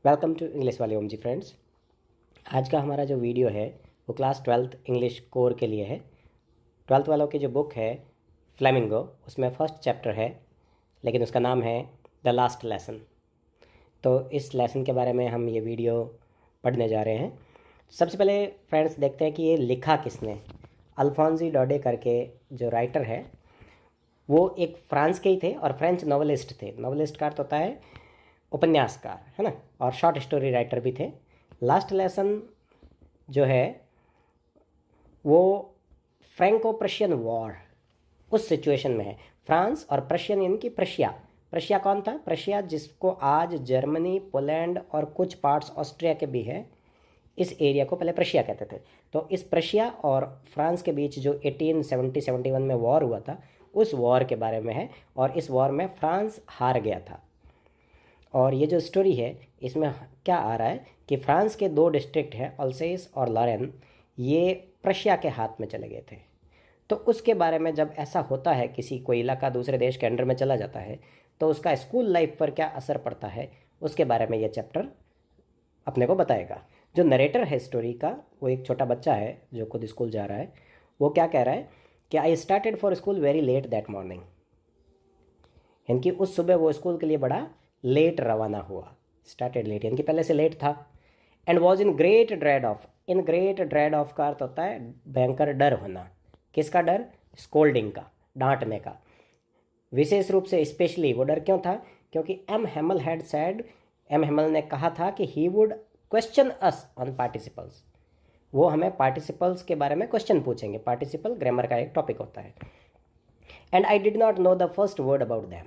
Welcome to English वाले ओम जी friends. आज का हमारा जो वीडियो है वो क्लास ट्वेल्थ इंग्लिश कोर के लिए है। ट्वेल्थ वालों की जो बुक है फ्लेमिंगो, उसमें फर्स्ट चैप्टर है, लेकिन उसका नाम है द लास्ट लेसन। तो इस लेसन के बारे में हम ये वीडियो पढ़ने जा रहे हैं। सबसे पहले फ्रेंड्स देखते हैं कि ये लिखा किसने। अल्फोंसी डोडे करके जो राइटर है वो एक फ्रांस के ही थे और फ्रेंच नॉवलिस्ट थे। नॉवलिस्ट का अर्थ होता है उपन्यासकार, है ना, और शॉर्ट स्टोरी राइटर भी थे। लास्ट लेसन जो है वो फ्रैंको प्रशियन वॉर उस सिचुएशन में है। फ्रांस और प्रशियन यानी कि प्रशिया। प्रशिया कौन था? प्रशिया जिसको आज जर्मनी, पोलैंड और कुछ पार्ट्स ऑस्ट्रिया के भी है, इस एरिया को पहले प्रशिया कहते थे। तो इस प्रशिया और फ्रांस के बीच जो 1870-71 में वॉर हुआ था, उस वॉर के बारे में है। और इस वॉर में फ्रांस हार गया था। और ये जो स्टोरी है इसमें क्या आ रहा है कि फ्रांस के दो डिस्ट्रिक्ट हैं, अल्सेस और लॉरेन, ये प्रशिया के हाथ में चले गए थे। तो उसके बारे में जब ऐसा होता है, किसी कोई इलाका दूसरे देश के अंडर में चला जाता है, तो उसका स्कूल लाइफ पर क्या असर पड़ता है, उसके बारे में ये चैप्टर अपने को बताएगा। जो नरेटर है स्टोरी का वो एक छोटा बच्चा है जो खुद स्कूल जा रहा है। वो क्या कह रहा है कि I started for school very let that morning, यानी कि उस सुबह वो स्कूल के लिए बड़ा लेट रवाना हुआ। स्टार्टेड लेट यानी कि पहले से लेट था। And was in great dread of. In great dread of का अर्थ होता है भयंकर डर होना। किसका डर? स्कोल्डिंग का, डांटने का। विशेष रूप से स्पेशली वो डर क्यों था? क्योंकि M Hemal had said, M Hamel ने कहा था कि he would question us on participles. वो हमें पार्टिसिपल्स के बारे में क्वेश्चन पूछेंगे। पार्टिसिपल ग्रामर का एक टॉपिक होता है। And I did not know the first word about them.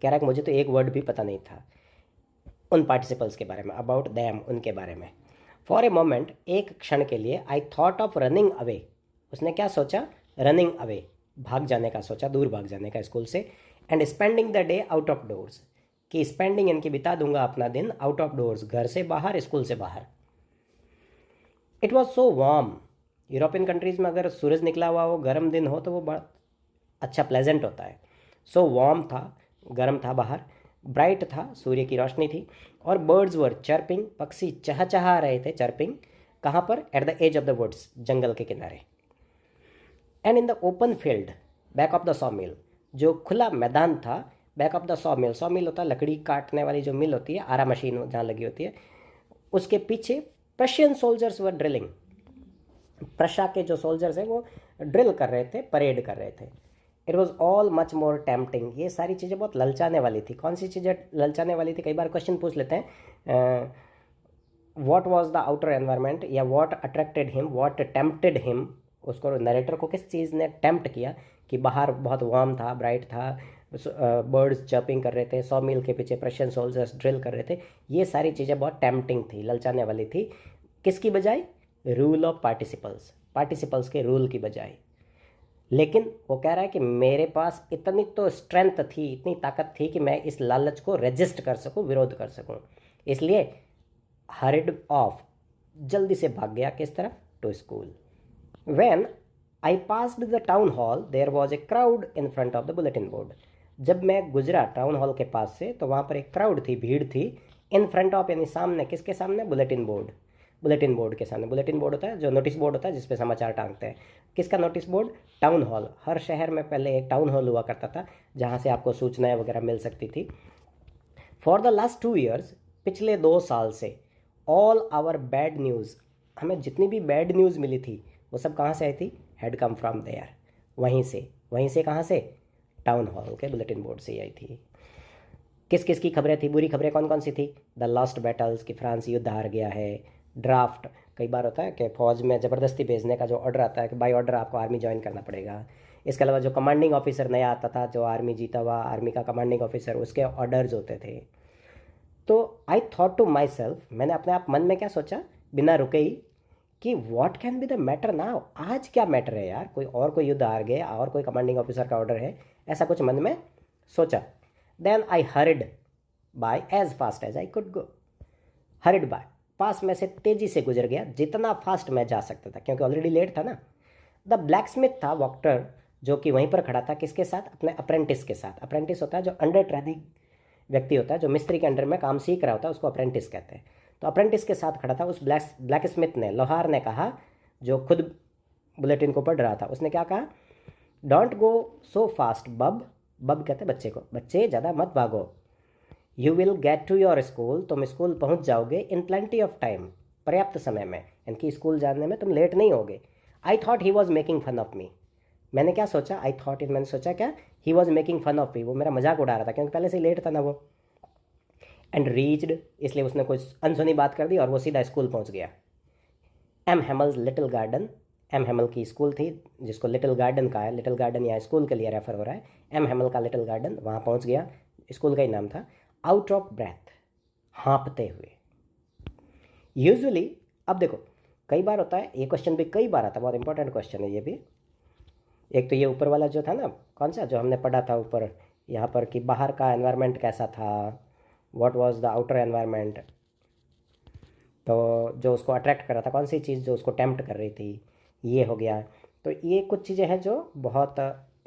कह रहा है कि मुझे तो एक वर्ड भी पता नहीं था उन पार्टिसिपल्स के बारे में, अबाउट दैम, उनके बारे में। फॉर ए मोमेंट, एक क्षण के लिए, I thought of running away. उसने क्या सोचा? रनिंग अवे, भाग जाने का सोचा, दूर भाग जाने का स्कूल से। And spending the day out of doors, कि स्पेंडिंग यानी कि बिता दूंगा अपना दिन, आउट ऑफ डोर्स, घर से बाहर, स्कूल से बाहर। It was so warm. European countries में अगर सूरज निकला हुआ हो, गर्म दिन हो, तो वो बड़ा अच्छा प्लेजेंट होता है। सो वार्म था, गर्म था बाहर। ब्राइट था, सूर्य की रोशनी थी। और बर्ड्स वर चर्पिंग, पक्षी चहचहा रहे थे। चर्पिंग कहाँ पर? At the edge of the woods, जंगल के किनारे। And in the open field back of the sawmill, जो खुला मैदान था, back of the sawmill. Sawmill होता है लकड़ी काटने वाली जो मिल होती है, आरा मशीन जहाँ लगी होती है, उसके पीछे प्रशियन सोल्जर्स वर ड्रिलिंग। प्रशा के जो सोल्जर्स हैं वो ड्रिल कर रहे थे, परेड कर रहे थे। It was all much more tempting. ये सारी चीज़ें बहुत ललचाने वाली थी। कौन सी चीज़ें ललचाने वाली थी? कई बार क्वेश्चन पूछ लेते हैं, what was the outer environment, या what attracted him, what tempted him. उसको, नरेटर को किस चीज़ ने टेम्प्ट किया कि बाहर बहुत वार्म था, ब्राइट था, बर्ड्स चर्पिंग कर रहे थे, 100 मील के पीछे प्रशियन सोल्जर्स ड्रिल कर रहे थे। ये सारी चीज़ें बहुत टेम्पटिंग थी, ललचाने वाली थी। किसकी बजाय? रूल ऑफ पार्टिसिपल्स, पार्टिसिपल्स के रूल की बजाय। लेकिन वो कह रहा है कि मेरे पास इतनी तो स्ट्रेंथ थी, इतनी ताकत थी कि मैं इस लालच को रेजिस्ट कर सकूं, विरोध कर सकूं। इसलिए हरिड ऑफ, जल्दी से भाग गया। किस तरफ? To school. When I passed the town hall there was a crowd in front of the bulletin board. जब मैं गुजरा टाउन हॉल के पास से, तो वहाँ पर एक क्राउड थी, भीड़ थी। इन फ्रंट ऑफ यानी सामने, किसके सामने? Bulletin board. बुलेटिन बोर्ड के सामने। बुलेटिन बोर्ड होता है जो नोटिस बोर्ड होता है जिस पे समाचार टांगते हैं। किसका नोटिस बोर्ड? Town hall. हर शहर में पहले एक टाउन हॉल हुआ करता था जहाँ से आपको सूचनाएं वगैरह मिल सकती थी। फॉर द लास्ट 2 ईयर्स, पिछले 2 साल से, ऑल आवर बैड न्यूज़, हमें जितनी भी बैड न्यूज़ मिली थी वो सब कहाँ से आई थी? हैड कम फ्रॉम देयर, वहीं से। वहीं से कहाँ से? टाउन हॉल के बुलेटिन बोर्ड से ही आई थी। किस किस की खबरें थी? बुरी खबरें कौन कौन सी थी? द लास्ट बैटल्स, कि फ्रांस युद्ध हार गया है। ड्राफ्ट, कई बार होता है कि फौज में ज़बरदस्ती भेजने का जो ऑर्डर आता है कि बाई ऑर्डर आपको आर्मी ज्वाइन करना पड़ेगा। इसके अलावा जो कमांडिंग ऑफिसर नया आता था, जो आर्मी जीता हुआ आर्मी का कमांडिंग ऑफिसर, उसके ऑर्डर्स होते थे। तो I thought to myself, मैंने अपने आप मन में क्या सोचा बिना रुके ही, कि what can be the matter now. आज क्या मैटर है यार? कोई युद्ध हार गया और कोई कमांडिंग ऑफिसर का ऑर्डर है, ऐसा कुछ मन में सोचा। Then I hurried by as fast as I could go. Hurried by, पास में से तेजी से गुजर गया, जितना फास्ट मैं जा सकता था, क्योंकि ऑलरेडी लेट था ना। द ब्लैक स्मिथ था, वॉक्टर, जो कि वहीं पर खड़ा था। किसके साथ? अपने अप्रेंटिस के साथ। अप्रेंटिस होता है जो अंडर ट्रेनिंग व्यक्ति होता है जो मिस्त्री के अंडर में काम सीख रहा होता है, उसको अप्रेंटिस कहते हैं। तो अप्रेंटिस के साथ खड़ा था, उस ब्लैक स्मिथ ने, लोहार ने कहा, जो खुद बुलेटिन को पढ़ रहा था, उसने क्या कहा, डोंट गो सो फास्ट बब, बब कहते हैं बच्चे को, बच्चे ज़्यादा मत भागो, you will get to your school, तुम स्कूल पहुंच जाओगे इन प्लेंटी ऑफ टाइम, पर्याप्त समय में, इनकी स्कूल जाने में तुम लेट नहीं होगे। I thought he was making fun of me, मैंने क्या सोचा, आई थॉट इट, मैंने सोचा क्या, he was making fun of me, वो मेरा मजाक उड़ा रहा था क्योंकि पहले से ही लेट था ना वो। एंड रीच्ड, इसलिए उसने कुछ अनसुनी बात कर दी और वो सीधा स्कूल पहुंच गया। M हेमल्स little garden, M Hemal की स्कूल थी जिसको लिटिल गार्डन कहा है, लिटिल गार्डन यहाँ स्कूल के लिए रेफर हो रहा है, एम हेमल का लिटिल गार्डन, वहाँ पहुँच गया, स्कूल का ही नाम था। आउट ऑफ ब्रेथ, हाँपते हुए। यूजुअली, अब देखो कई बार होता है, ये क्वेश्चन भी कई बार आता है, बहुत इंपॉर्टेंट क्वेश्चन है ये भी। एक तो ये ऊपर वाला जो था ना, कौन सा जो हमने पढ़ा था ऊपर यहाँ पर, कि बाहर का एनवायरनमेंट कैसा था, what was the outer environment, तो जो उसको अट्रैक्ट कर रहा था, कौन सी चीज़ जो उसको टेम्प्ट कर रही थी, ये हो गया। तो ये कुछ चीज़ें हैं जो बहुत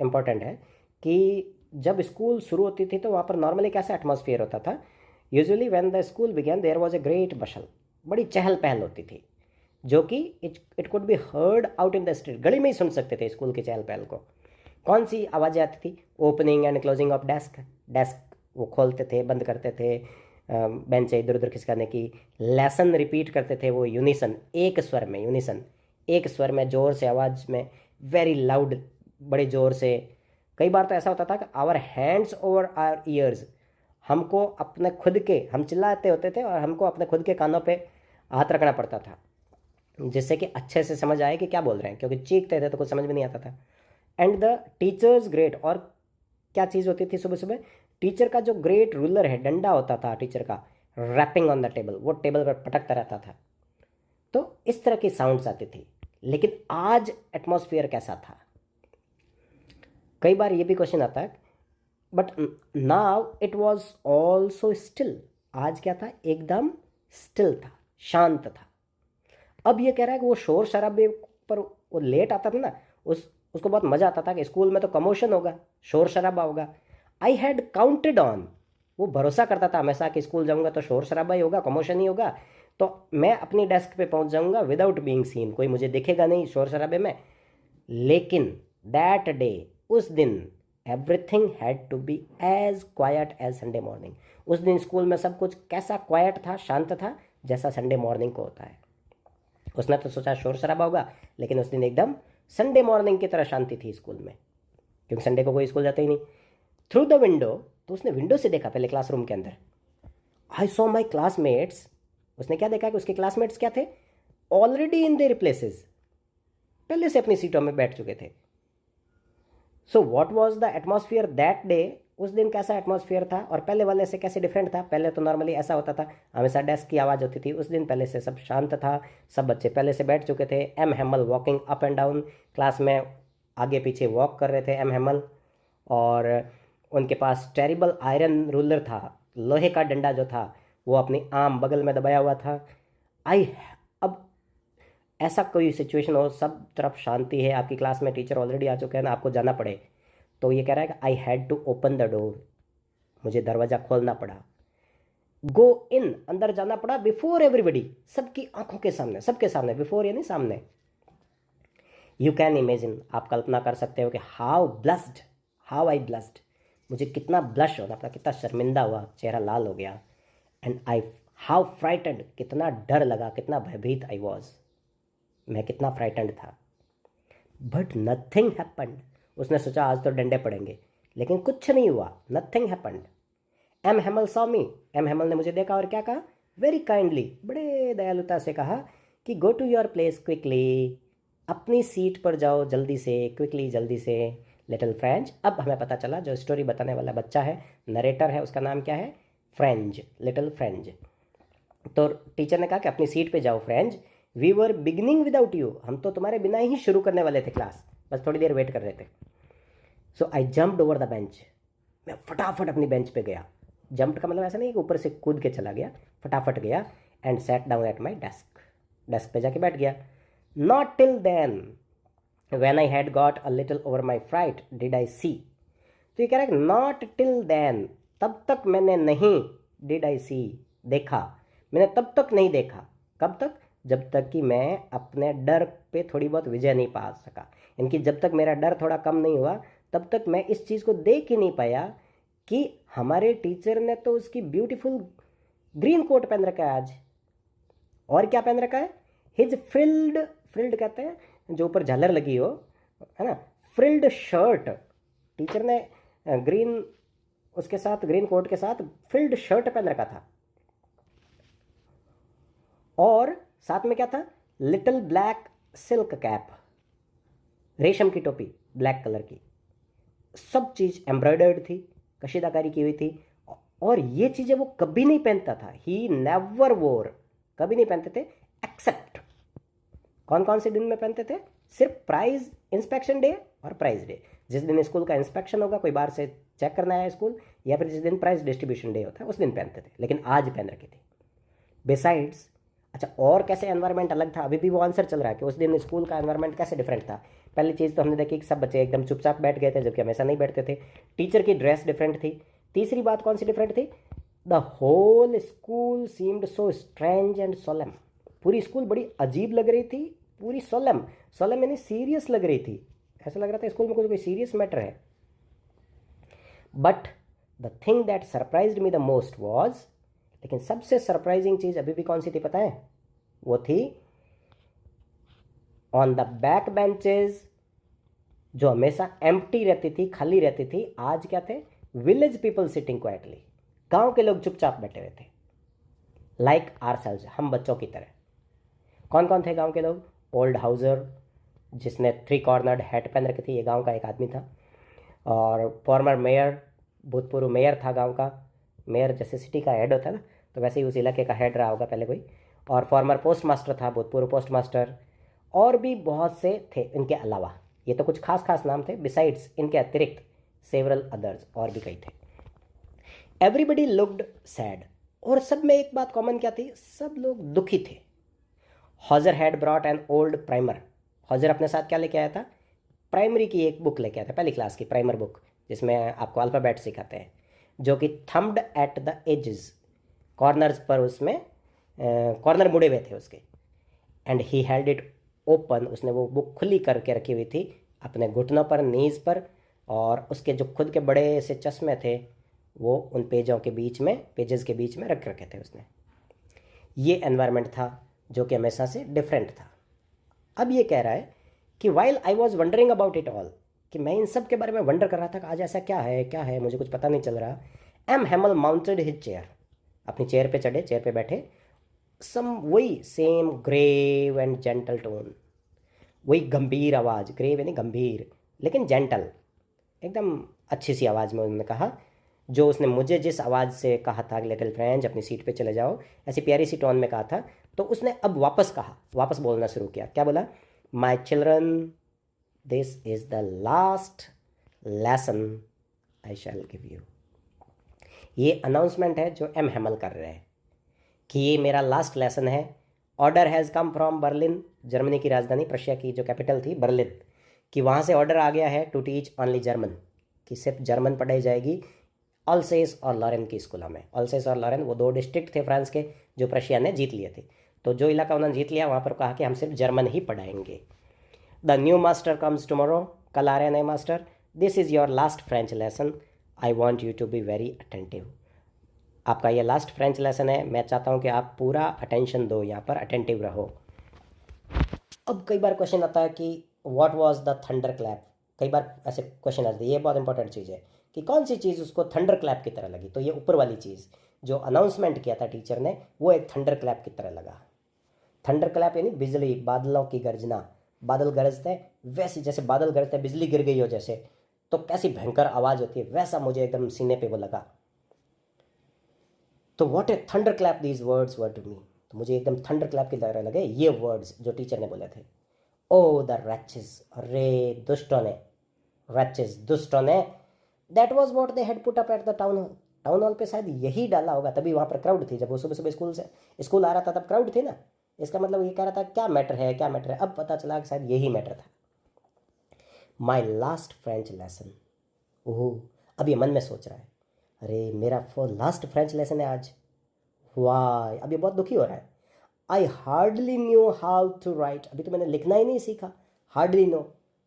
इम्पॉर्टेंट है कि जब स्कूल शुरू होती थी तो वहाँ पर नॉर्मली कैसा एटमॉस्फेयर होता था। Usually when the school began there was a great bustle, बड़ी चहल पहल होती थी, जो कि it could be heard out in the street, गली में ही सुन सकते थे स्कूल की चहल पहल को। कौन सी आवाज़ें आती थी, opening and closing of desk, desk वो खोलते थे बंद करते थे, बेंच इधर उधर खिसकाने की, लेसन रिपीट करते थे वो यूनिसन, एक स्वर में, यूनिसन एक स्वर में, जोर से आवाज़ में, वेरी लाउड, बड़े ज़ोर से। कई बार तो ऐसा होता था कि our hands over our ears, हमको अपने खुद के, हम चिल्लाते होते थे और हमको अपने खुद के कानों पे हाथ रखना पड़ता था जिससे कि अच्छे से समझ आए कि क्या बोल रहे हैं, क्योंकि चीखते थे तो कुछ समझ में नहीं आता था। एंड द टीचर्स ग्रेट, और क्या चीज़ होती थी सुबह सुबह, टीचर का जो ग्रेट रूलर है, डंडा होता था टीचर का, रैपिंग ऑन द टेबल, वो टेबल पर पटकता रहता था। तो इस तरह की साउंड्स आती थी। लेकिन आज एटमॉस्फेयर कैसा था, कई बार ये भी क्वेश्चन आता है, but now it was also still, आज क्या था, एकदम स्टिल था, शांत था। अब ये कह रहा है कि वो शोर शराबे पर वो लेट आता था ना, उसको बहुत मज़ा आता था कि स्कूल में तो कमोशन होगा, शोर शराबा होगा। आई हैड काउंटेड ऑन, वो भरोसा करता था हमेशा कि स्कूल जाऊंगा तो शोर शराबा ही होगा, कमोशन ही होगा, तो मैं अपनी डेस्क पे पहुंच जाऊंगा विदाउट बीइंग सीन, कोई मुझे दिखेगा नहीं शोर शराबे में। लेकिन दैट डे, उस दिन, everything had to be as quiet as Sunday morning, उस दिन स्कूल में सब कुछ कैसा क्वाइट था, शांत था, जैसा संडे मॉर्निंग को होता है। उसने तो सोचा शोर शराबा होगा, लेकिन उस दिन एकदम संडे मॉर्निंग की तरह शांति थी स्कूल में, क्योंकि संडे को कोई स्कूल जाता ही नहीं। थ्रू द विंडो, तो उसने विंडो से देखा पहले क्लासरूम के अंदर, आई सॉ माई क्लासमेट्स, उसने क्या देखा कि उसके क्लासमेट्स क्या थे, ऑलरेडी इन देयर प्लेसेस, पहले से अपनी सीटों में बैठ चुके थे। So what was the atmosphere that day, उस दिन कैसा एटमॉस्फेयर था और पहले वाले से कैसे डिफरेंट था। पहले तो नॉर्मली ऐसा होता था, हमेशा डेस्क की आवाज़ होती थी, उस दिन पहले से सब शांत था, सब बच्चे पहले से बैठ चुके थे। M Hamel walking up and down, class में आगे पीछे वॉक कर रहे थे एम हेमल, और उनके पास टेरिबल आयरन रूलर था, लोहे का डंडा जो था वो अपनी आम बगल में दबाया हुआ था। अब ऐसा कोई सिचुएशन हो, सब तरफ शांति है, आपकी क्लास में टीचर ऑलरेडी आ चुके हैं ना, आपको जाना पड़े, तो ये कह रहा है कि I had to open the door, मुझे दरवाज़ा खोलना पड़ा। गो इन, अंदर जाना पड़ा, बिफोर एवरीबडी, सबकी आंखों के सामने, सबके सामने, बिफोर यानी सामने। यू कैन इमेजिन, आप कल्पना कर सकते हो कि हाउ आई ब्लस्ड, मुझे कितना ब्लश होना पड़ा, कितना शर्मिंदा हुआ, चेहरा लाल हो गया। एंड आई हाउ फ्राइटेंड, कितना डर लगा, कितना भयभीत आई वॉज, मैं कितना फ्राइटेंड था। बट नथिंग हैपेंड, उसने सोचा आज तो डंडे पड़ेंगे, लेकिन कुछ नहीं हुआ, nothing happened. M Hamel saw me, M Hamel ने मुझे देखा और क्या कहा, वेरी काइंडली, बड़े दयालुता से कहा कि go to your place quickly, अपनी सीट पर जाओ जल्दी से, क्विकली, जल्दी से, लिटिल फ्रेंच। अब हमें पता चला जो स्टोरी बताने वाला बच्चा है, नरेटर है, उसका नाम क्या है, फ्रेंच, लिटिल फ्रेंच। तो टीचर ने कहा कि अपनी सीट पे जाओ French, we were beginning without you, हम तो तुम्हारे बिना ही शुरू करने वाले थे क्लास, बस थोड़ी देर वेट कर रहे थे। So I jumped over the bench, मैं फटाफट अपनी बेंच पे गया। जंप्ड का मतलब ऐसा नहीं कि ऊपर से कूद के चला गया, फटाफट गया, and set down at my desk, desk पे जाके बैठ गया। Not till then when I had got a little over my fright did I see, तो ये कह रहा है नॉट टिल देन, तब तक मैंने नहीं, डिड आई सी, देखा, मैंने तब तक नहीं देखा। कब तक? जब तक कि मैं अपने डर पे थोड़ी बहुत विजय नहीं पा सका। इनकी जब तक मेरा डर थोड़ा कम नहीं हुआ तब तक मैं इस चीज़ को देख ही नहीं पाया कि हमारे टीचर ने तो उसकी ब्यूटीफुल ग्रीन कोट पहन रखा है आज, और क्या पहन रखा है, हिज फ्रिल्ड, फ्रिल्ड कहते हैं जो ऊपर झालर लगी हो, है ना, फ्रिल्ड शर्ट। टीचर ने ग्रीन, उसके साथ ग्रीन कोट के साथ फ्रिल्ड शर्ट पहन रखा था, और साथ में क्या था, लिटिल ब्लैक सिल्क कैप, रेशम की टोपी ब्लैक कलर की, सब चीज़ एम्ब्रॉयडर्ड थी, कशीदाकारी की हुई थी। और ये चीज़ें वो कभी नहीं पहनता था, ही नेवर वोर, कभी नहीं पहनते थे, एक्सेप्ट कौन कौन से दिन में पहनते थे, सिर्फ प्राइज इंस्पेक्शन डे और प्राइज डे। जिस दिन स्कूल का इंस्पेक्शन होगा, कोई बाहर से चेक करना है स्कूल, या फिर जिस दिन प्राइज डिस्ट्रीब्यूशन डे होता है उस दिन पहनते थे, लेकिन आज पहन रखी थी। बिसाइड्स, अच्छा और कैसे एनवायरनमेंट अलग था, अभी भी वो आंसर चल रहा है कि उस दिन स्कूल का एनवायरनमेंट कैसे डिफरेंट था। पहली चीज़ तो हमने देखी कि सब बच्चे एकदम चुपचाप बैठ गए थे, जबकि हमेशा नहीं बैठते थे। टीचर की ड्रेस डिफरेंट थी। तीसरी बात कौन सी डिफरेंट थी, the whole school seemed so strange and solemn, पूरी स्कूल बड़ी अजीब लग रही थी, पूरी सोलम, सोलम यानी सीरियस लग रही थी, ऐसा लग रहा था स्कूल में कुछ कोई सीरियस मैटर है। But the thing that surprised me the most was, लेकिन सबसे सरप्राइजिंग चीज़ अभी भी कौन सी थी पता है, वो थी ऑन द बैक बेंचेस, जो हमेशा एम्प्टी रहती थी, खाली रहती थी, आज क्या थे, विलेज पीपल सिटिंग क्वाइटली, गांव के लोग चुपचाप बैठे हुए थे, लाइक आरसेल्व्स, हम बच्चों की तरह। कौन कौन थे गांव के लोग, ओल्ड हाउसर जिसने 3 कॉर्नर्ड हैट पहन रखी थी, ये गांव का एक आदमी था, और फॉर्मर मेयर, भूतपूर्व मेयर था गांव का, मेयर जैसे सिटी का हेड होता है ना, तो वैसे ही उस इलाके का हेड रहा होगा पहले कोई, और फॉर्मर पोस्ट मास्टर था, भूतपूर्व पोस्ट मास्टर, और भी बहुत से थे इनके अलावा। ये तो कुछ खास खास नाम थे, बिसाइड्स इनके अतिरिक्त सेवरल अदर्स, और भी कई थे। एवरीबडी लुक्ड सैड, और सब में एक बात कॉमन क्या थी, सब लोग दुखी थे। Hauser had brought an old primer, Hauser अपने साथ क्या लेके आया था, प्राइमरी की एक बुक लेके आया था, पहली क्लास की प्राइमर बुक, जिसमें आपको अल्फ़ाबेट सिखाते हैं, जो कि थम्ब्ड एट द एजेस, कॉर्नर्स पर उसमें कॉर्नर मुड़े हुए थे उसके, and he held it open, उसने वो बुक खुली करके रखी हुई थी अपने घुटनों पर, नीज पर, और उसके जो खुद के बड़े से चश्मे थे वो उन पेजों के बीच में, पेजेस के बीच में रख रखे थे उसने। ये एनवायरनमेंट था जो कि हमेशा से डिफरेंट था। अब ये कह रहा है कि while I was wondering about it all, कि मैं इन सब के बारे में वंडर कर रहा था कि आज ऐसा क्या है, क्या है, मुझे कुछ पता नहीं चल रहा। M Hamel mounted his chair, अपनी चेयर पे चढ़े, चेयर पे बैठे, सम वही same grave and gentle tone, वही गंभीर आवाज़, ग्रेव यानी गंभीर लेकिन जेंटल, एकदम अच्छी सी आवाज़ में उन्होंने कहा, जो उसने मुझे जिस आवाज़ से कहा था कि लिटिल फ्रेंड्स अपनी सीट पे चले जाओ, ऐसी प्यारी सी टोन में कहा था, तो उसने अब वापस कहा, वापस बोलना शुरू किया। क्या बोला, my children this is the last lesson I shell give you. ये अनाउंसमेंट है जो एम हेमल कर रहे हैं कि ये मेरा लास्ट लेसन है। Order has come from Berlin, Germany की राजधानी, प्रशिया की जो कैपिटल थी बर्लिन, कि वहाँ से ऑर्डर आ गया है टू टीच ओनली जर्मन, कि सिर्फ जर्मन पढ़ाई जाएगी अल्सेस और लॉरेन की स्कूलों में। अल्सेस और लॉरेन वो 2 डिस्ट्रिक्ट थे फ्रांस के जो प्रशिया ने जीत लिए थे, तो जो इलाका उन्होंने जीत लिया वहाँ पर कहा कि हम सिर्फ जर्मन ही पढ़ाएंगे। The new master comes tomorrow, कल आ रहे हैं नए मास्टर। This is your last French lesson, I want you to be very attentive. आपका ये लास्ट फ्रेंच लेसन है, मैं चाहता हूँ कि आप पूरा अटेंशन दो, यहाँ पर अटेंटिव रहो। अब कई बार क्वेश्चन आता है कि what was the thunder clap, कई बार ऐसे क्वेश्चन आते हैं, ये बहुत इंपॉर्टेंट चीज़ है कि कौन सी चीज़ उसको थंडर क्लैप की तरह लगी। तो ये ऊपर वाली चीज़ जो अनाउंसमेंट किया था टीचर ने, वो एक थंडर क्लैप की तरह लगा। थंडर क्लैप यानी बिजली, बादलों की गर्जना, बादल गरजते हैं वैसी, जैसे बादल गरजते हैं, बिजली गिर गई हो जैसे, तो कैसी भयंकर आवाज़ होती है, वैसा मुझे एकदम सीने पे वो लगा। तो what a thunderclap these words were to me, तो मुझे एकदम थंडर क्लैप की तरह लगे ये वर्ड्स जो टीचर ने बोले थे। ओ द रैचेस, अरे दुष्टों ने, रैचेस दुष्टों ने, that was what they had put up at the town hall, town hall पे शायद यही डाला होगा, तभी वहाँ पर क्राउड थी, जब वो सुबह सुबह स्कूल आ रहा था तब क्राउड थी ना, इसका मतलब ये कह रहा था क्या मैटर है, क्या मैटर है, अब पता चला कि शायद यही मैटर था। माई लास्ट फ्रेंच लेसन, ओह, अब ये मन में सोच रहा है, अरे मेरा लास्ट फ्रेंच लेसन है आज। वाह, अब ये बहुत दुखी हो रहा है। I hardly knew how to write, अभी तो मैंने लिखना ही नहीं सीखा। हार्डली नो,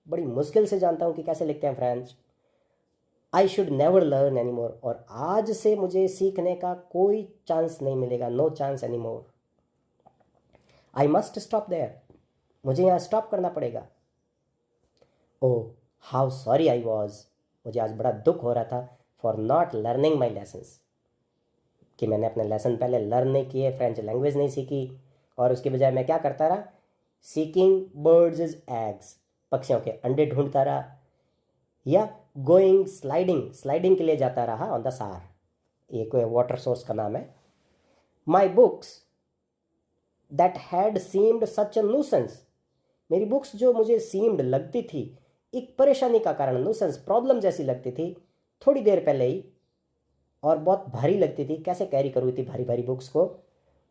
बड़ी मुश्किल से जानता हूँ कि कैसे लिखते हैं French. I should never learn any more, और आज से मुझे सीखने का कोई चांस नहीं मिलेगा, no chance any more. I must stop there, मुझे यहाँ स्टॉप करना पड़ेगा। Oh how sorry I was, मुझे आज बड़ा दुख हो रहा था for not learning my lessons, कि मैंने अपने लेसन पहले लर्न नहीं किए, फ्रेंच लैंग्वेज नहीं सीखी, और उसके बजाय मैं क्या करता रहा, सीकिंग बर्ड्स इज एग्स, पक्षियों के अंडे ढूंढता रहा, या गोइंग स्लाइडिंग, स्लाइडिंग के लिए जाता रहा ऑन द सार, ये कोई वाटर सोर्स का नाम है। My books that had seemed such a nuisance, मेरी बुक्स जो मुझे सीम्ड लगती थी एक परेशानी का कारण, न्यूसेंस प्रॉब्लम जैसी लगती थी थोड़ी देर पहले ही, और बहुत भारी लगती थी, कैसे कैरी करूँ इतनी भारी भारी बुक्स को।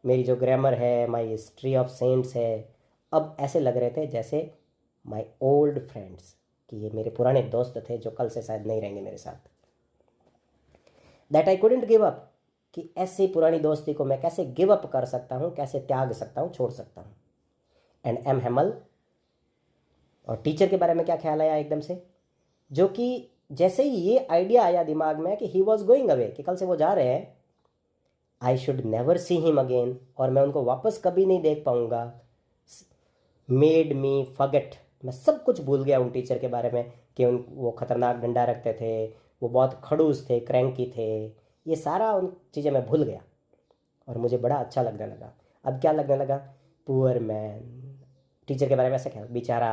मेरी जो ग्रामर है, माई हिस्ट्री ऑफ सेंट्स है, अब ऐसे लग रहे थे जैसे माई ओल्ड फ्रेंड्स, कि ये मेरे पुराने दोस्त थे जो कल से शायद नहीं रहेंगे मेरे साथ। That I couldn't give up, कि ऐसी पुरानी दोस्ती को मैं कैसे गिव अप कर सकता हूँ, कैसे त्याग सकता हूँ, छोड़ सकता हूँ। एंड एम हेमल, और टीचर के बारे में क्या ख्याल आया एकदम से, जो कि जैसे ही ये आइडिया आया दिमाग में कि ही वॉज गोइंग अवे, कि कल से वो जा रहे हैं, I should never see him again, और मैं उनको वापस कभी नहीं देख पाऊंगा, मेड मी फॉरगेट, मैं सब कुछ भूल गया उन टीचर के बारे में, कि वो खतरनाक डंडा रखते थे, वो बहुत खड़ूस थे, क्रैंकी थे, ये सारा उन चीज़ें मैं भूल गया, और मुझे बड़ा अच्छा लगने लगा। अब क्या लगने लगा, पुअर मैन, टीचर के बारे में ऐसा ख्याल, बेचारा।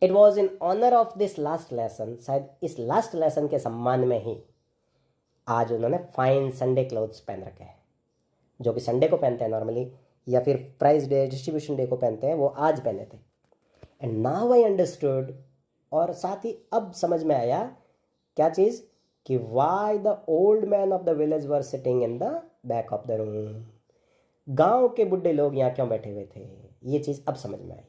It was in honour of this last lesson, शायद इस लास्ट लेसन के सम्मान में ही आज उन्होंने फाइन संडे क्लोथ्स पहन रखे हैं, जो कि संडे को पहनते हैं नॉर्मली, या फिर प्राइज डे, डिस्ट्रीब्यूशन डे को पहनते हैं, वो आज पहने थे। एंड नाउ आई अंडरस्टूड, और साथ ही अब समझ में आया क्या चीज़, कि why the old man of the village were sitting in the back of the room, गांव के बुढ़े लोग यहाँ क्यों बैठे हुए थे, ये चीज़ अब समझ में आई।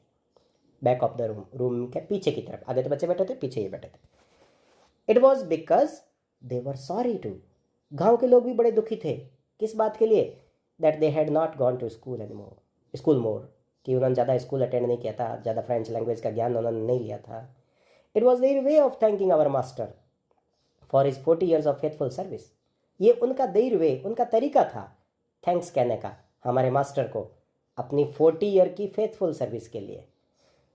Back of the room, room के पीछे की तरफ, आगे तो बच्चे बैठे थे, पीछे ये बैठे थे। It was because they were sorry too, गांव के लोग भी बड़े दुखी थे, किस बात के लिए, that they had not gone to school any more, school more, कि उन्होंने ज़्यादा स्कूल अटेंड नहीं किया था, ज़्यादा फ्रेंच लैंग्वेज का ज्ञान उन्होंने नहीं लिया था। It was their way of thanking our master for his 40 years of faithful service, ये उनका देयर वे, उनका तरीका था थैंक्स कहने का हमारे मास्टर को, अपनी 40 ईयर की फेथफुल सर्विस के लिए,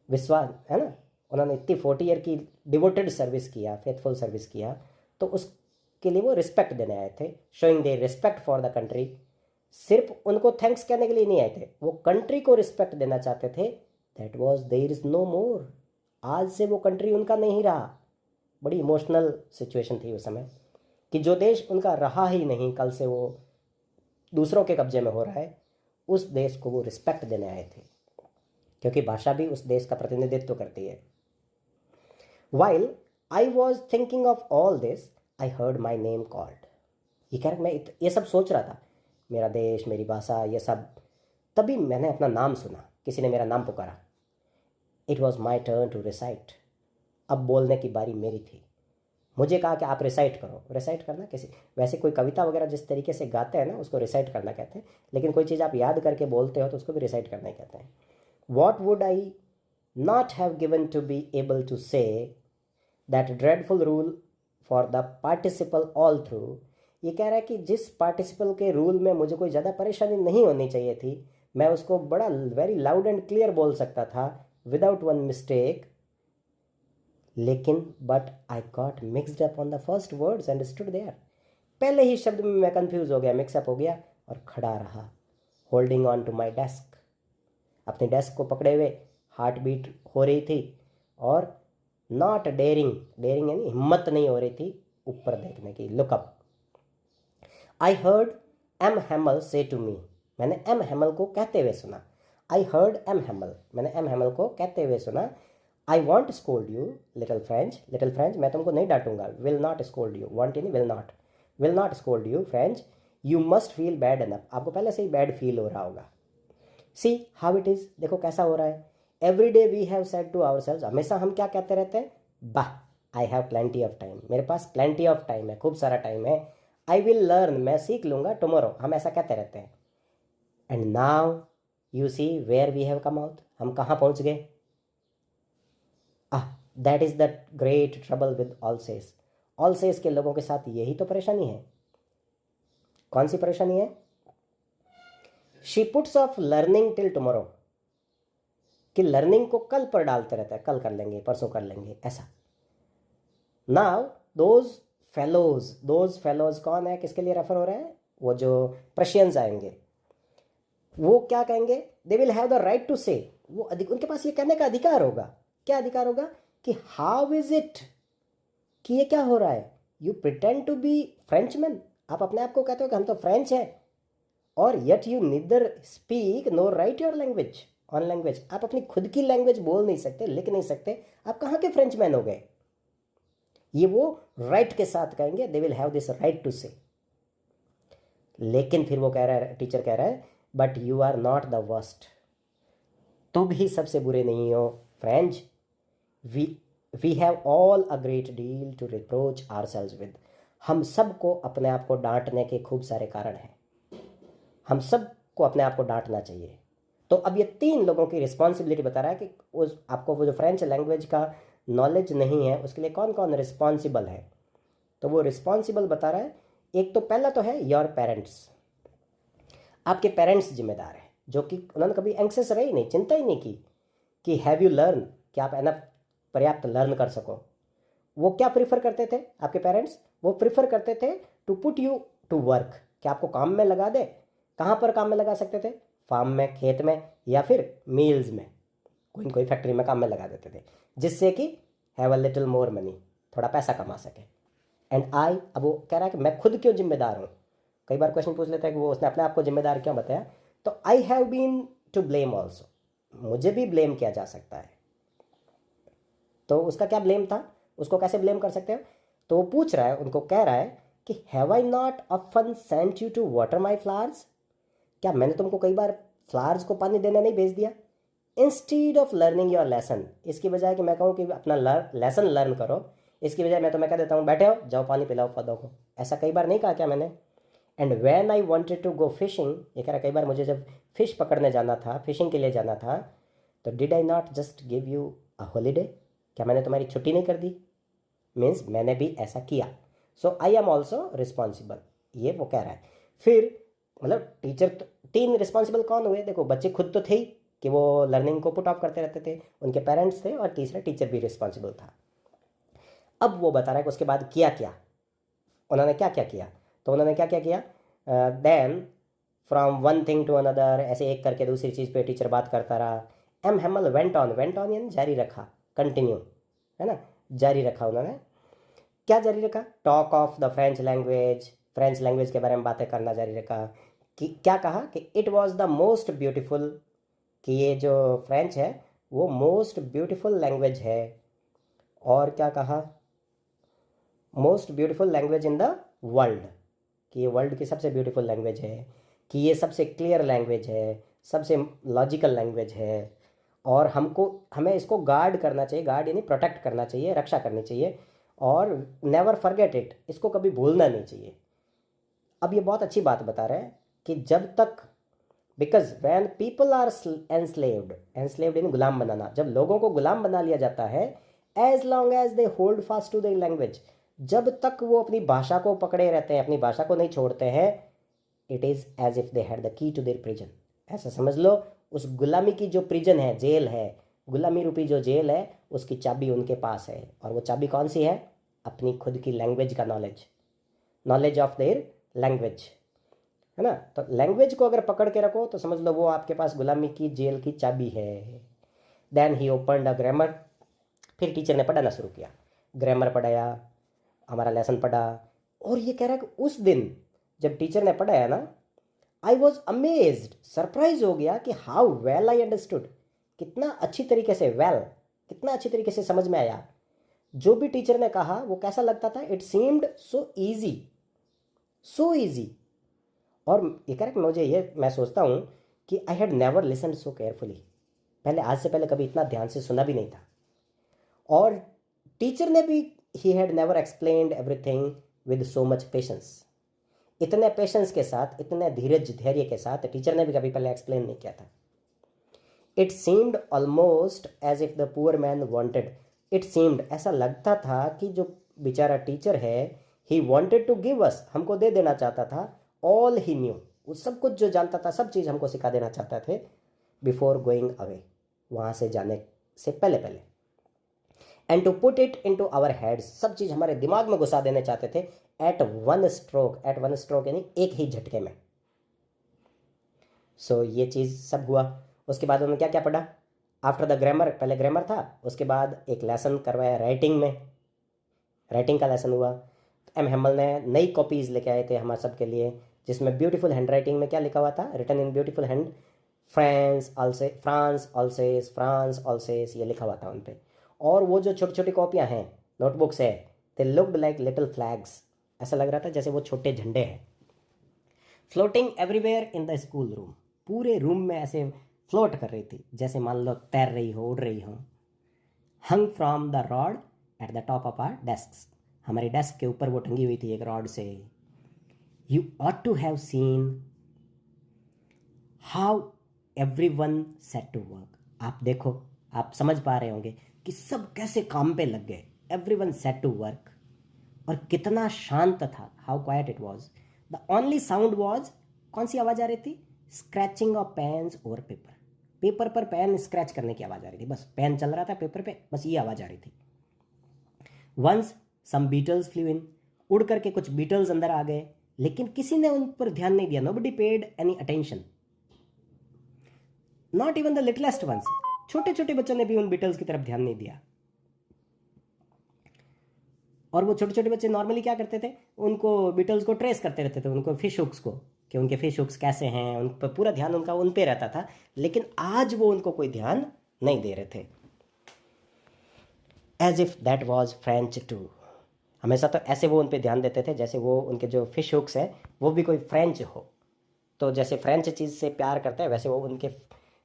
विश्वास है ना, उन्होंने इतनी 40 ईयर की डिवोटेड सर्विस किया, फेथफुल सर्विस किया, तो उसके लिए वो रिस्पेक्ट देने आए थे, showing there respect for the country. सिर्फ उनको थैंक्स कहने के लिए नहीं आए थे, वो कंट्री को रिस्पेक्ट देना चाहते थे। That was there is no more, आज से वो कंट्री उनका नहीं रहा। बड़ी इमोशनल सिचुएशन थी उस समय, कि जो देश उनका रहा ही नहीं, कल से वो दूसरों के कब्जे में हो रहा है, उस देश को वो रिस्पेक्ट देने आए थे, क्योंकि भाषा भी उस देश का प्रतिनिधित्व करती है। While I was thinking of all this, I heard my name called, ये कह रहा मैं ये सब सोच रहा था, मेरा देश, मेरी भाषा, ये सब, तभी मैंने अपना नाम सुना, किसी ने मेरा नाम पुकारा। It was my turn to recite, अब बोलने की बारी मेरी थी। मुझे कहा कि आप रिसाइट करो। रिसाइट करना किसी, वैसे कोई कविता वगैरह जिस तरीके से गाते हैं ना, उसको रिसाइट करना कहते हैं, लेकिन कोई चीज़ आप याद करके बोलते हो तो उसको भी रिसाइट करना ही कहते हैं। What would I not have given to be able to say that dreadful rule for the participle all through, ये कह रहा है कि जिस पार्टिसिपल के रूल में मुझे कोई ज़्यादा परेशानी नहीं होनी चाहिए थी, मैं उसको बड़ा वेरी लाउड एंड क्लियर बोल सकता था विदाउट वन मिस्टेक, लेकिन but I got mixed up on the first words and stood there, पहले ही शब्द में मैं कंफ्यूज हो गया, मिक्सअप हो गया और खड़ा रहा, holding on to my desk, अपने डेस्क को पकड़े हुए, हार्ट बीट हो रही थी, और नॉट डेयरिंग, डेयरिंग यानी हिम्मत नहीं हो रही थी ऊपर देखने की, lookup. I heard M Hemal से टू मी, मैंने एम हेमल को कहते हुए सुना। आई हर्ड एम हेमल, मैंने एम हेमल को कहते हुए सुना। I won't scold you little French, little French, मैं तुमको नहीं डांटूंगा, will not scold you, won't यानी will not scold you French, you must feel bad enough, आपको पहले से ही बैड फील हो रहा होगा। सी हाउ इट इज़, देखो कैसा हो रहा है। Every day we have said to ourselves, हमेशा हम क्या कहते रहते हैं, bah I have plenty of time, मेरे पास प्लेंटी ऑफ टाइम है, खूब सारा टाइम है। आई विल लर्न, मैं सीख लूँगा टुमारो, हम ऐसा कहते रहते हैं। And now you see where we have come out, हम कहाँ पहुँच गए। That is the great trouble with Alsace, Alsace के लोगों के साथ यही तो परेशानी है। कौन सी परेशानी है? She puts of learning till tomorrow, कि लर्निंग को कल पर डालते रहता है, कल कर लेंगे, परसों कर लेंगे, ऐसा। नाउ दोज फेलोज कौन है, किसके लिए रेफर हो रहा है? वो जो प्रशियंस आएंगे वो क्या कहेंगे? They will have the right to say, वो उनके पास ये कहने का अधिकार होगा। क्या अधिकार होगा? कि हाउ इज इट, कि ये क्या हो रहा है। You pretend to be Frenchman, आप अपने आप को कहते हो कि हम तो फ्रेंच हैं, और yet you neither speak nor write your language own language, आप अपनी खुद की लैंग्वेज बोल नहीं सकते, लिख नहीं सकते, आप कहाँ के फ्रेंचमैन हो गए। ये वो राइट के साथ कहेंगे, they will have this right to say. लेकिन फिर वो कह रहा है, टीचर कह रहा है, but you are not the worst, तुम भी सबसे बुरे नहीं हो French. We have all a great deal to reproach ourselves with, हम सबको अपने आप को डांटने के खूब सारे कारण हैं, हम सबको अपने आप को डांटना चाहिए। तो अब ये 3 लोगों की रिस्पॉन्सिबिलिटी बता रहा है कि उस आपको वो जो फ्रेंच लैंग्वेज का नॉलेज नहीं है उसके लिए कौन कौन रिस्पॉन्सिबल है। तो वो रिस्पॉन्सिबल बता रहा है, एक तो पहला तो है योर पेरेंट्स, आपके पेरेंट्स जिम्मेदार हैं, जो कि उन्होंने कभी एंक्सेस रही नहीं, चिंता ही नहीं की कि हैव यू लर्न, कि आप एनफ पर्याप्त लर्न कर सको। वो क्या प्रीफर करते थे आपके पेरेंट्स? वो प्रीफर करते थे to put you to work, कि आपको काम में लगा दे। कहाँ पर काम में लगा सकते थे? फार्म में, खेत में, या फिर मील्स में, कोई फैक्ट्री में काम में लगा देते थे, जिससे कि have a little more money, थोड़ा पैसा कमा सके। एंड आई, अब वो कह रहा है कि मैं खुद क्यों जिम्मेदार हूँ। कई बार क्वेश्चन पूछ लेता है कि वो उसने अपने आप को जिम्मेदार क्यों बताया। तो I have been to blame also, मुझे भी ब्लेम किया जा सकता है। तो उसका क्या ब्लेम था, उसको कैसे ब्लेम कर सकते हो? तो वो पूछ रहा है, उनको कह रहा है कि have I not often sent you to water my flowers, क्या मैंने तुमको कई बार फ्लावर्स को पानी देने नहीं भेज दिया? Instead of learning your lesson, इसकी बजाय कि मैं कहूँ कि अपना लेसन लर्न करो, इसकी बजाय मैं तुम्हें कह देता हूँ बैठे हो, जाओ पानी पिलाओ पौधों को। ऐसा कई बार नहीं कहा क्या मैंने? And when I wanted to go fishing, ये कह रहा कई बार मुझे जब फिश पकड़ने जाना था, फिशिंग के लिए जाना था, तो did I not just give you a holiday, क्या मैंने तुम्हारी छुट्टी नहीं कर दी? मीन्स मैंने भी ऐसा किया, सो आई एम ऑल्सो रिस्पॉन्सिबल, ये वो कह रहा है। फिर मतलब टीचर तो 3 रिस्पॉन्सिबल कौन हुए? देखो, बच्चे खुद तो थे ही कि वो लर्निंग को पुट ऑफ करते रहते थे, उनके पेरेंट्स थे, और तीसरा टीचर भी रिस्पॉन्सिबल था। अब वो बता रहा है कि उसके बाद किया क्या, उन्होंने क्या क्या किया। तो उन्होंने क्या क्या किया? Then from one thing to another, ऐसे एक करके दूसरी चीज़ पे टीचर बात करता रहा। एम हेमल वेंट ऑन यानी जारी रखा, कंटिन्यू, है ना, जारी रखा। उन्होंने क्या जारी रखा? Talk of the French language के बारे में बातें करना जारी रखा। कि क्या कहा? कि it was the most beautiful, कि ये जो फ्रेंच है वो मोस्ट ब्यूटीफुल लैंग्वेज है। और क्या कहा? Most beautiful language in the world, कि ये वर्ल्ड की सबसे ब्यूटीफुल लैंग्वेज है, कि ये सबसे क्लियर लैंग्वेज है, सबसे लॉजिकल लैंग्वेज है, और हमें इसको गार्ड करना चाहिए, गार्ड यानी प्रोटेक्ट करना चाहिए, रक्षा करनी चाहिए, और नेवर फॉरगेट इट, इसको कभी भूलना नहीं चाहिए। अब ये बहुत अच्छी बात बता रहे हैं कि जब तक, because when people are enslaved यानी गुलाम बनाना, जब लोगों को गुलाम बना लिया जाता है, as long as they hold fast to the language, जब तक वो अपनी भाषा को पकड़े रहते हैं, अपनी भाषा को नहीं छोड़ते हैं, it is as if they had the key to their prison. ऐसा समझ लो, उस गुलामी की जो प्रिजन है, जेल है, गुलामी रूपी जो जेल है, उसकी चाबी उनके पास है। और वो चाबी कौन सी है? अपनी खुद की लैंग्वेज का नॉलेज ऑफ देयर लैंग्वेज, है ना। तो लैंग्वेज को अगर पकड़ के रखो तो समझ लो वो आपके पास गुलामी की जेल की चाबी है। Then he opened a grammar, फिर टीचर ने पढ़ाना शुरू किया, ग्रामर पढ़ाया, हमारा लेसन पढ़ा। और ये कह रहा है कि उस दिन जब टीचर ने पढ़ाया ना, आई वॉज अमेज्ड, सरप्राइज हो गया कि हाउ वेल आई अंडरस्टूड, कितना अच्छी तरीके से, कितना अच्छी तरीके से समझ में आया। जो भी टीचर ने कहा वो कैसा लगता था? It seemed so easy, so easy. और ये करेक्ट, मैं सोचता हूँ कि I had never listen so carefully, आज से पहले कभी इतना ध्यान से सुना भी नहीं था। और टीचर ने भी he had never explained everything with so much patience. इतने पेशेंस के साथ, इतने धीरज धैर्य के साथ टीचर ने भी कभी पहले एक्सप्लेन नहीं किया था। It seemed almost as if the poor man wanted, it seemed ऐसा लगता था कि जो बेचारा टीचर है, he wanted to give us, हमको दे देना चाहता था, ऑल ही न्यू, वो सब कुछ जो जानता था, सब चीज़ हमको सिखा देना चाहता थे, बिफोर गोइंग अवे, वहाँ से जाने से पहले पहले, and to put it into our heads, सब चीज़ हमारे दिमाग में घुसा देना चाहते थे, एट वन स्ट्रोक यानी एक ही झटके में। सो ये चीज़ सब हुआ। उसके बाद उन्होंने क्या क्या पढ़ा? आफ्टर द ग्रामर, पहले ग्रामर था, उसके बाद एक लेसन करवाया राइटिंग में, राइटिंग का लेसन हुआ। एम हेमल ने नई कॉपीज़ लेके आए थे हमारे सब के लिए, जिसमें ब्यूटीफुल हैंड राइटिंग में क्या लिखा हुआ था, written in beautiful hand, France Alsace ये लिखा हुआ था उन पर। और वो जो छोटी छोटी कॉपियाँ हैं, नोटबुक्स है, they looked like little flags, ऐसा लग रहा था जैसे वो छोटे झंडे हैं। Floating everywhere in the school room, पूरे रूम में ऐसे फ्लोट कर रही थी, जैसे मान लो तैर रही हो, उड़ रही हो। Hung from the rod at the top of our desk, हमारी डेस्क के ऊपर वो टंगी हुई थी एक रॉड से। You ought to have seen how everyone set to work, आप देखो, आप समझ पा रहे होंगे कि सब कैसे काम पे लग गए, एवरीवन सेट टू वर्क, और कितना शांत था, how quiet it was. The only sound was, कौन सी आवाज़ आ रही थी? Scratching of pens over paper, paper पर पेन स्क्रैच करने की आवाज़ आ रही थी, बस पेन चल रहा था पेपर पे, बस ये आवाज़ आ रही थी। वंस सम बीटल्स फ्लू इन, उड़ करके कुछ बीटल्स अंदर आ गए, लेकिन किसी ने उन पर ध्यान नहीं दिया, nobody paid any attention, not even the littlest ones, छोटे छोटे बच्चों ने भी उन बीटल्स की तरफ ध्यान नहीं दिया। और वो छोटे छोटे बच्चे नॉर्मली क्या करते थे, उनको बीटल्स को ट्रेस करते रहते थे, उनको फिश हुक्स को, कि उनके फिश हुक्स कैसे हैं, उन पर पूरा ध्यान उनका उन पे रहता था, लेकिन आज वो उनको कोई ध्यान नहीं दे रहे थे। As if that was French too, हमेशा तो ऐसे वो उन पे ध्यान देते थे जैसे वो उनके जो फिश हुक्स है वो भी कोई फ्रेंच हो, तो जैसे फ्रेंच चीज़ से प्यार करते हैं वैसे वो उनके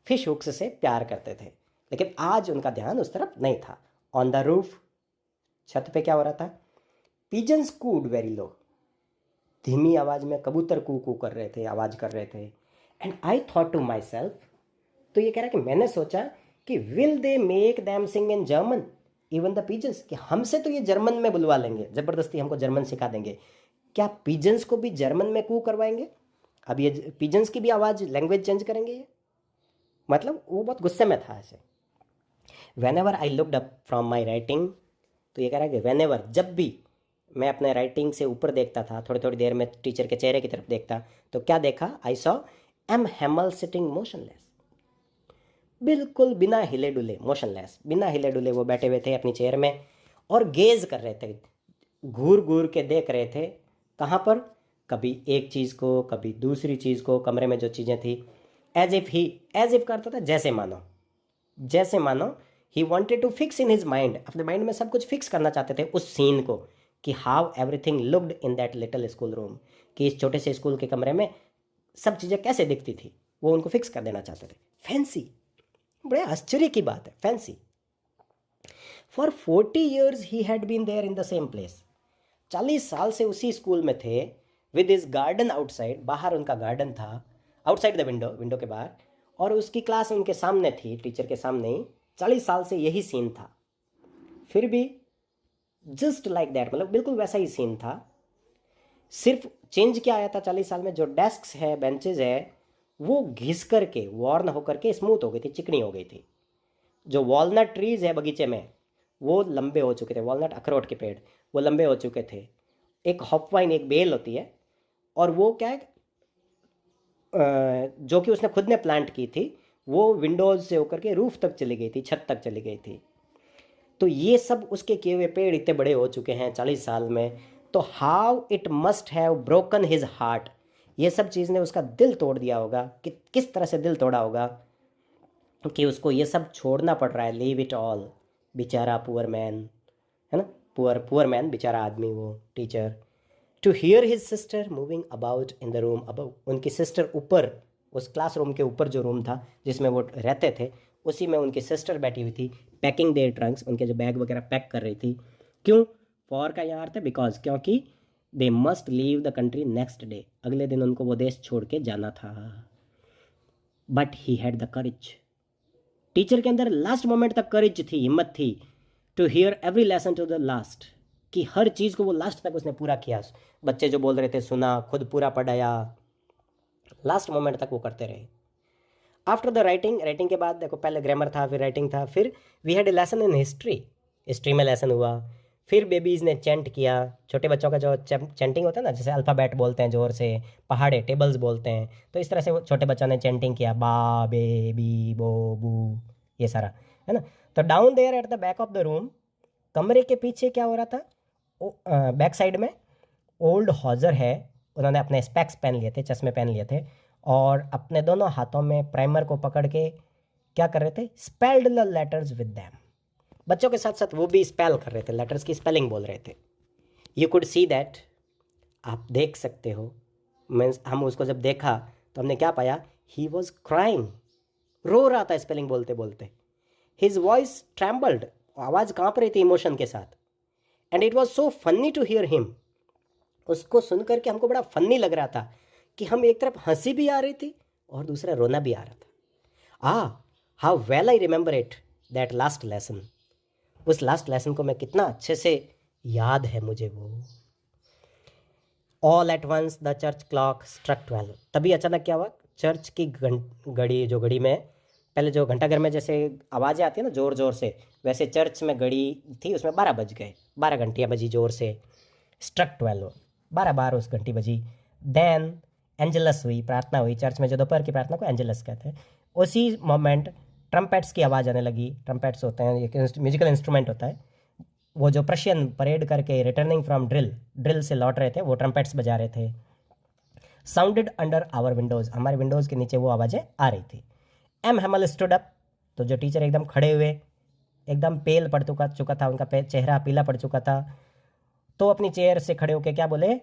फिश हुक्स से प्यार करते थे, लेकिन आज उनका ध्यान उस तरफ नहीं था। ऑन द रूफ, छत पे क्या हो रहा था? पिजन्स कूड वेरी लो, धीमी आवाज़ में कबूतर कू कू कर रहे थे, आवाज़ कर रहे थे। And I thought to myself, तो ये कह रहा है कि मैंने सोचा कि will they make them sing in German even the pigeons, कि हमसे तो ये जर्मन में बुलवा लेंगे, ज़बरदस्ती हमको जर्मन सिखा देंगे, क्या पिजन्स को भी जर्मन में कू करवाएंगे? अब ये पिजन्स की भी आवाज़, लैंग्वेज चेंज करेंगे ये, मतलब वो बहुत गुस्से में था ऐसे। When ever I looked up from my writing, तो ये कह रहा है कि वेन एवर, जब भी मैं अपने राइटिंग से ऊपर देखता था, थोड़ी थोड़ी देर में टीचर के चेहरे की तरफ देखता, तो क्या देखा? I saw M Hamel sitting motionless, बिल्कुल बिना हिले डुले, मोशनलेस, बिना हिले डुले वो बैठे हुए थे अपनी चेयर में, और गेज कर रहे थे, घूर घूर के देख रहे थे। कहाँ पर? कभी एक चीज़ को, कभी दूसरी चीज़ को, कमरे में जो चीज़ें थी। एज इफ करता था जैसे मानो he wanted to fix in his mind, अपने माइंड में सब कुछ फिक्स करना चाहते थे उस सीन को, कि how everything looked in that little school room, कि इस छोटे से स्कूल के कमरे में सब चीज़ें कैसे दिखती थी, वो उनको फिक्स कर देना चाहते थे। फैंसी, बड़े आश्चर्य की बात है, fancy. For 40 years he had been there in the same place, 40 साल से उसी स्कूल में थे, विद इज गार्डन आउटसाइड, बाहर उनका गार्डन था, आउटसाइड द विंडो, विंडो के बाहर, और उसकी क्लास उनके सामने थी, टीचर के सामने ही, 40 साल से यही सीन था। फिर भी जस्ट लाइक दैट, मतलब बिल्कुल वैसा ही सीन था, सिर्फ चेंज क्या आया था 40 साल में? जो डेस्क है, बेंचेज है, वो घिस करके, वॉर्न होकर के स्मूथ हो गई थी, चिकनी हो गई थी। जो वॉलनट ट्रीज़ है बगीचे में, वो लंबे हो चुके थे, वॉलनट अखरोट के पेड़, वो लंबे हो चुके थे। एक हॉपवाइन, एक बेल होती है, और वो क्या है, जो कि उसने खुद ने प्लांट की थी, वो विंडोज़ से होकर के रूफ तक चली गई थी, छत तक चली गई थी। तो ये सब उसके किए हुए पेड़ इतने बड़े हो चुके हैं 40 साल में, तो how it must have broken his heart, ये सब चीज़ ने उसका दिल तोड़ दिया होगा, कि किस तरह से दिल तोड़ा होगा कि उसको ये सब छोड़ना पड़ रहा है। लीव इट ऑल, बेचारा पुअर मैन, है ना, पुअर मैन, बेचारा आदमी, वो teacher. To hear his sister moving about in the room above, उनकी सिस्टर ऊपर, उस क्लासरूम के ऊपर जो रूम था जिसमें वो रहते थे, उसी में उनकी सिस्टर बैठी हुई थी, पैकिंग देयर ट्रंक्स, उनके जो बैग वगैरह पैक कर रही थी। क्यों? फॉर का यहाँ अर्थ है बिकॉज, क्योंकि they must leave the country next day, अगले दिन उनको वो देश छोड़ के जाना था। But he had the courage, teacher के अंदर लास्ट मोमेंट तक करेज थी, हिम्मत थी, to hear every lesson to the last, कि हर चीज़ को वो लास्ट तक उसने पूरा किया। बच्चे जो बोल रहे थे सुना, खुद पूरा पढ़ाया, लास्ट मोमेंट तक वो करते रहे। आफ्टर द राइटिंग के बाद देखो, पहले ग्रामर था, फिर राइटिंग था, फिर we had a lesson in history में लेसन हुआ। फिर बेबीज़ ने चेंट किया, छोटे बच्चों का जो चेंटिंग होता है ना, जैसे अल्फ़ाबेट बोलते हैं ज़ोर से, पहाड़े टेबल्स बोलते हैं, तो इस तरह से वो छोटे बच्चों ने चेंटिंग किया, बा बे बी बो बू, ये सारा है ना। तो down there at the back of the room, कमरे के पीछे क्या हो रहा था, बैक साइड में ओल्ड हॉजर है, उन्होंने अपने स्पेक्स पहन लिए थे, चश्मे पहन लिए थे, और अपने दोनों हाथों में प्राइमर को पकड़ के क्या कर रहे थे, spelled the letters with them. बच्चों के साथ साथ वो भी स्पेल कर रहे थे, लेटर्स की स्पेलिंग बोल रहे थे। यू कुड सी दैट, आप देख सकते हो, मीन्स हम उसको जब देखा तो हमने क्या पाया, ही वॉज क्राइंग, रो रहा था स्पेलिंग बोलते बोलते। हिज वॉइस ट्रैम्बल्ड, आवाज़ कांप रही थी इमोशन के साथ। And it was so funny to hear him, उसको सुन करके हमको बड़ा फनी लग रहा था कि हम एक तरफ हंसी भी आ रही थी और दूसरा रोना भी आ रहा था। How well I remember it, that last lesson, उस लास्ट लेसन को मैं कितना अच्छे से याद है मुझे वो। All at once the church clock struck 12, तभी अचानक क्या हुआ, चर्च की घड़ी, जो घड़ी में पहले जो घंटा घर में जैसे आवाज़ें आती है ना ज़ोर ज़ोर से, वैसे चर्च में घड़ी थी, उसमें 12 बज गए, 12 घंटियाँ बजी ज़ोर से, स्ट्रक 12, 12 बार उस घंटी बजी। देन एंजलस हुई, प्रार्थना हुई, चर्च में जो दोपहर की प्रार्थना को एंजलस कहते हैं। उसी मोमेंट ट्रम्पेट्स की आवाज़ आने लगी। ट्रम्पेट्स होते हैं, एक म्यूजिकल इंस्ट्रूमेंट होता है, वो जो प्रशियन परेड करके रिटर्निंग फ्रॉम ड्रिल से लौट रहे थे, वो ट्रम्पेट्स बजा रहे थे। साउंडेड अंडर आवर विंडोज़, हमारे विंडोज़ के नीचे वो आवाज़ें आ रही थी। एम हेमल स्टूड अप, तो जो टीचर एकदम खड़े हुए, एकदम पेल पड़ चुका था, उनका चेहरा पीला पड़ चुका था, तो अपनी चेयर से खड़े होकर क्या बोले,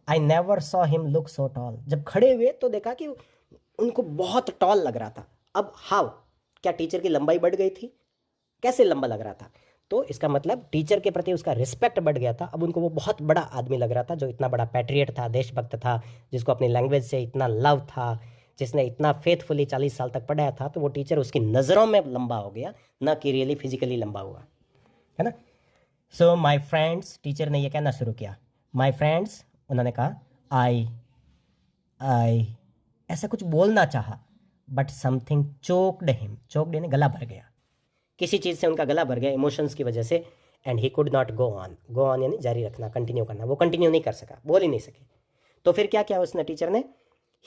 I never saw him look so tall. जब खड़े हुए तो देखा कि उनको बहुत टॉल लग रहा था। अब हाउ, क्या टीचर की लंबाई बढ़ गई थी, कैसे लंबा लग रहा था, तो इसका मतलब टीचर के प्रति उसका रिस्पेक्ट बढ़ गया था। अब उनको वो बहुत बड़ा आदमी लग रहा था, जो इतना बड़ा पैट्रियट था, देशभक्त था, जिसको अपनी लैंग्वेज से इतना लव था, जिसने इतना फेथफुली 40 साल तक पढ़ाया था, तो वो टीचर उसकी नज़रों में लंबा हो गया, ना कि रियली फिजिकली लंबा हुआ, है ना। सो माई फ्रेंड्स, टीचर ने ये कहना शुरू किया, माई फ्रेंड्स, उन्होंने कहा आई ऐसा कुछ बोलना चाहा, but something choked him, choked यानी गला भर गया, किसी चीज़ से उनका गला भर गया इमोशंस की वजह से। And he could not go on यानी जारी रखना, कंटिन्यू करना, वो कंटिन्यू नहीं कर सका, बोल ही नहीं सके। तो फिर क्या किया उसने, टीचर ने,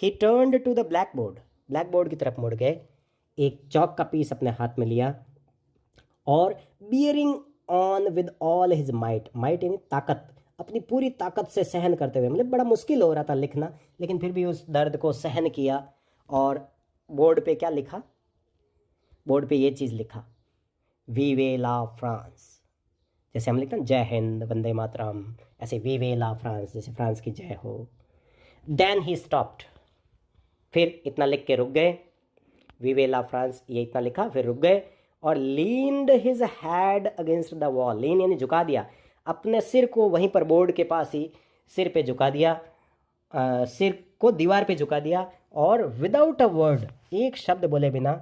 he turned to the blackboard की तरफ मुड़ गए, एक चौक का पीस अपने हाथ में लिया, और bearing on with all his might यानी ताकत, अपनी पूरी ताकत से सहन करते हुए, मतलब बड़ा मुश्किल हो रहा था लिखना, लेकिन फिर भी उस दर्द को सहन किया। और बोर्ड पे क्या लिखा, बोर्ड पे ये चीज़ लिखा, वीवे ला फ्रांस, जैसे हम लिखते हैं जय हिंद वंदे मातरम, ऐसे वीवे ला फ्रांस, जैसे फ्रांस की जय हो। देन ही स्टॉप्ड, फिर इतना लिख के रुक गए, वीवे ला फ्रांस ये इतना लिखा, फिर रुक गए, और leaned his head against the wall, lean यानी झुका दिया, अपने सिर को वहीं पर बोर्ड के पास ही सिर पे झुका दिया, सिर को दीवार पे झुका दिया, और विदाउट अ वर्ड, एक शब्द बोले बिना,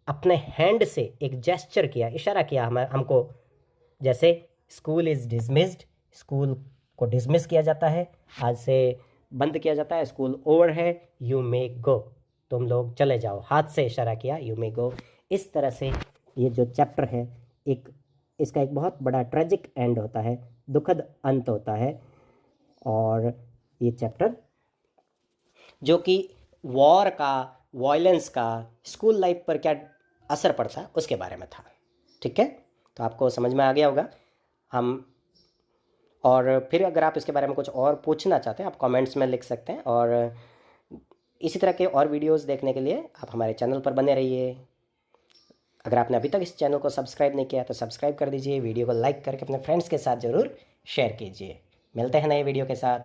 अपने हैंड से एक जेस्चर किया, इशारा किया हमको, जैसे स्कूल इज़ डिसमिस्ड, स्कूल को डिसमिस किया जाता है, आज से बंद किया जाता है, स्कूल ओवर है, यू मे गो, तुम लोग चले जाओ, हाथ से इशारा किया, यू मे गो। इस तरह से ये जो चैप्टर है, इसका एक बहुत बड़ा ट्रेजिक एंड होता है, दुखद अंत होता है। और ये चैप्टर जो कि वॉर का, वायलेंस का स्कूल लाइफ पर क्या असर पड़ता है उसके बारे में था। ठीक है, तो आपको समझ में आ गया होगा। और फिर अगर आप इसके बारे में कुछ और पूछना चाहते हैं, आप कमेंट्स में लिख सकते हैं, और इसी तरह के और वीडियोस देखने के लिए आप हमारे चैनल पर बने रहिए। अगर आपने अभी तक इस चैनल को सब्सक्राइब नहीं किया तो सब्सक्राइब कर दीजिए, वीडियो को लाइक करके अपने फ्रेंड्स के साथ ज़रूर शेयर कीजिए। मिलते हैं नए वीडियो के साथ।